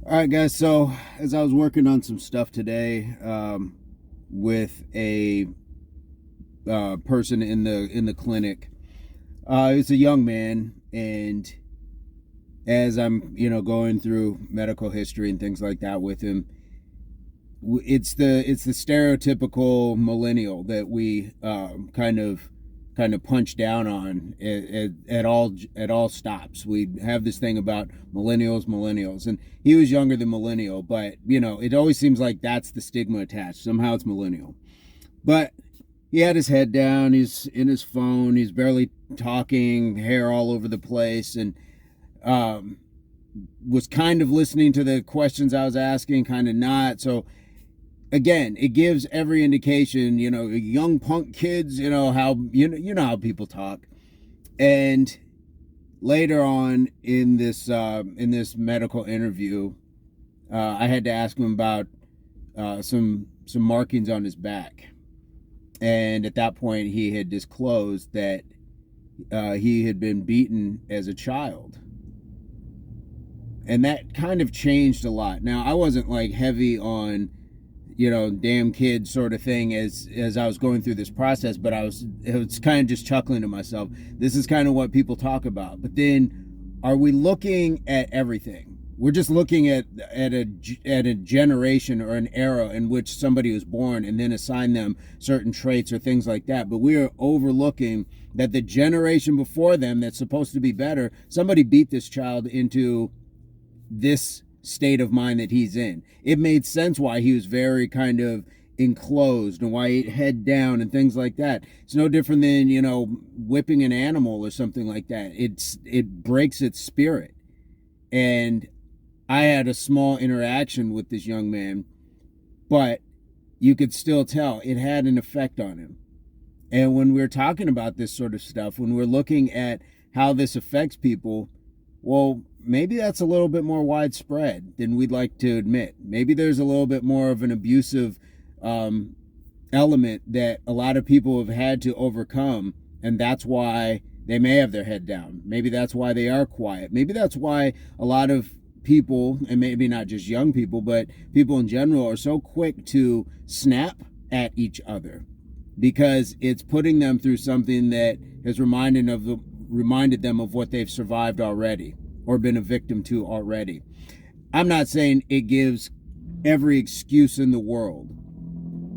All right, guys. So as I was working on some stuff today, with a person in the clinic, it's a young man, and as I'm going through medical history and things like that with him, it's the stereotypical millennial that we kind of punch down on at all stops. We have this thing about millennials, and he was younger than millennial, but it always seems like that's the stigma attached. Somehow it's millennial, but he had his head down. He's in his phone. He's barely talking. Hair all over the place, and um, was kind of listening to the questions I was asking, kind of not. So again, it gives every indication, young punk kids, how how people talk. And later on in this medical interview, I had to ask him about some markings on his back, and at that point, he had disclosed that he had been beaten as a child, and that kind of changed a lot. Now, I wasn't like heavy on damn kid sort of thing as I was going through this process, but it was kind of just chuckling to myself. This is kind of what people talk about. But then, are we looking at everything? We're just looking at a generation or an era in which somebody was born and then assign them certain traits or things like that. But we are overlooking that the generation before them that's supposed to be better, somebody beat this child into this state of mind that he's in. It made sense why he was very kind of enclosed and why he head down and things like that. It's no different than, whipping an animal or something like that. It breaks its spirit. And I had a small interaction with this young man, but you could still tell it had an effect on him. And when we're talking about this sort of stuff, when we're looking at how this affects people, well, maybe that's a little bit more widespread than we'd like to admit. Maybe there's a little bit more of an abusive element that a lot of people have had to overcome, and that's why they may have their head down. Maybe that's why they are quiet. Maybe that's why a lot of people, and maybe not just young people, but people in general, are so quick to snap at each other because it's putting them through something that has reminded them of what they've survived already or been a victim to already. I'm not saying it gives every excuse in the world,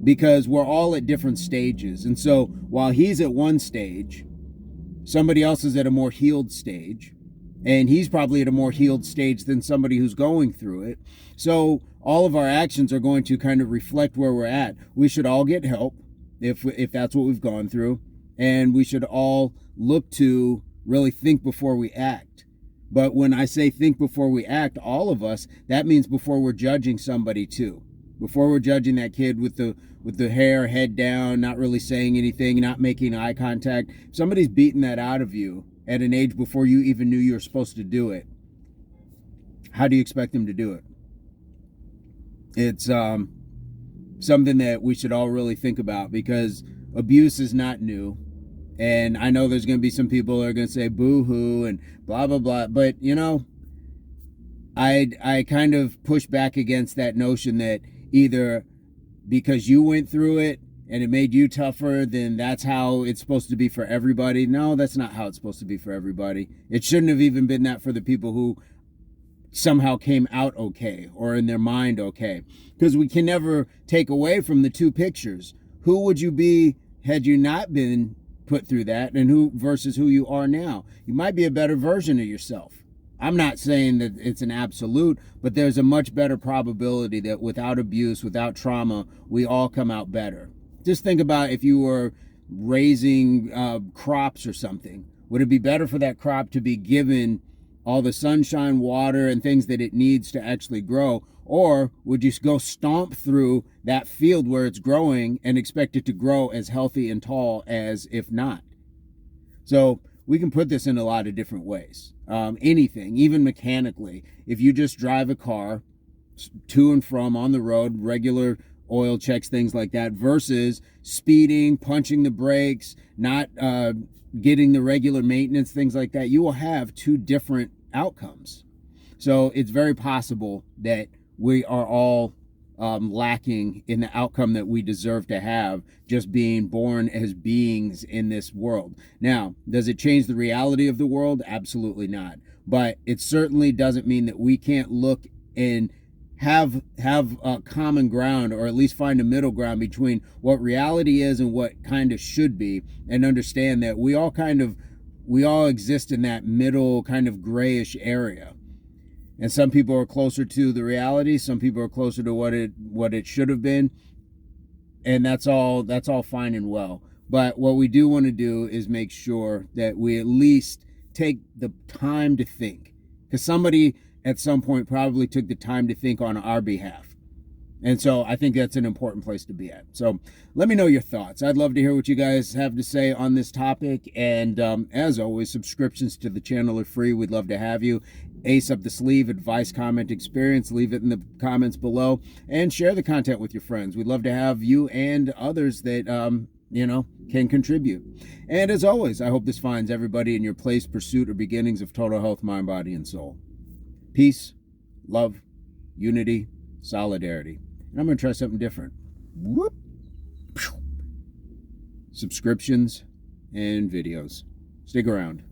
because we're all at different stages. And so while he's at one stage, somebody else is at a more healed stage, and he's probably at a more healed stage than somebody who's going through it. So all of our actions are going to kind of reflect where we're at. We should all get help if that's what we've gone through, and we should all look to really think before we act. But when I say think before we act, all of us, that means before we're judging somebody too. Before we're judging that kid with the hair, head down, not really saying anything, not making eye contact. If somebody's beating that out of you at an age before you even knew you were supposed to do it, how do you expect them to do it? It's something that we should all really think about, because abuse is not new. And I know there's going to be some people that are going to say boo-hoo and blah, blah, blah. But, I kind of push back against that notion that either because you went through it and it made you tougher, then that's how it's supposed to be for everybody. No, that's not how it's supposed to be for everybody. It shouldn't have even been that for the people who somehow came out okay or in their mind okay. Because we can never take away from the two pictures. Who would you be had you not been put through that, and who versus who you are now? You might be a better version of yourself. I'm not saying that it's an absolute, but there's a much better probability that without abuse, without trauma, we all come out better. Just think about if you were raising crops or something. Would it be better for that crop to be given all the sunshine, water, and things that it needs to actually grow? Or would you go stomp through that field where it's growing and expect it to grow as healthy and tall as if not? So we can put this in a lot of different ways. Anything, even mechanically. If you just drive a car to and from on the road, regular oil checks, things like that, versus speeding, punching the brakes, not getting the regular maintenance, things like that, you will have two different outcomes. So it's very possible that we are all lacking in the outcome that we deserve to have, just being born as beings in this world. Now, does it change the reality of the world? Absolutely not. But it certainly doesn't mean that we can't look and have a common ground, or at least find a middle ground between what reality is and what kind of should be, and understand that we all exist in that middle kind of grayish area. And some people are closer to the reality, some people are closer to what it should have been, and that's all fine and well. But what we do want to do is make sure that we at least take the time to think, because somebody at some point probably took the time to think on our behalf. And so I think that's an important place to be at. So let me know your thoughts. I'd love to hear what you guys have to say on this topic. And as always, subscriptions to the channel are free. We'd love to have you. Ace up the sleeve, advice, comment, experience, leave it in the comments below, and share the content with your friends. We'd love to have you and others that can contribute. And as always, I hope this finds everybody in your place, pursuit, or beginnings of total health, mind, body, and soul. Peace, love, unity, solidarity. And I'm going to try something different. Whoop. Subscriptions and videos. Stick around.